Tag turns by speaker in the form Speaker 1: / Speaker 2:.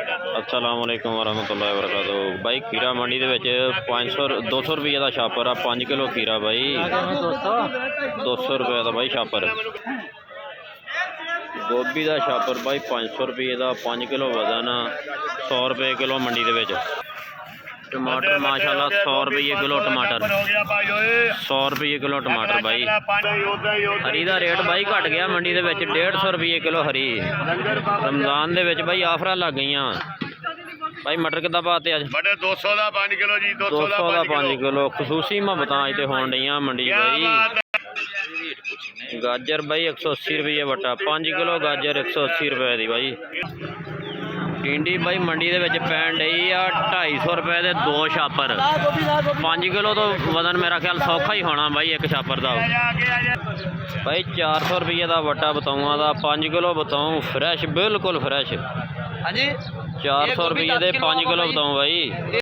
Speaker 1: अस्सलाम वालेकुम वरहमतुल्लाहि वबरकातुहू। भाई खीरा मंडी दे विच 500 200 रुपये का छापर आ 5 किलो खीरा भाई 200 रुपये का भाई छापर। गोभी का छापर भाई 500 रुपये का 5 किलो वजन 100 रुपये किलो मंडी दे विच। टमाटर माशाल्लाह 100 रुपये किलो टमाटर 100 रुपये किलो टमाटर भाई। हरी का रेट भाई घट गया मंडी दे विच 150 रुपये किलो हरी। रमजान दे विच भाई आफर लग गई भाई। मटर कितना पाते अज?
Speaker 2: मटर 200 का 5 किलो जी
Speaker 1: 200 का 5 किलो। खसूसी मुहब्बत अज तो होन डईयां मंडी भाई। गाजर भाई 180 रुपये बट्टा 5 किलो गाजर 180 रुपये की भाई। टिंडी भाई मंडी दे विच पैन डई आ 250 रुपये के 2 छापर। 5 किलो तो वजन मेरा ख्याल सौखा ही होना भाई एक छापर का भाई। 400 रुपये का बट्टा बताऊँगा का 5 किलो बताऊँ फ्रैश बिल्कुल फ्रैश। 400 रुपये के 5 किलो बताऊँ भाई।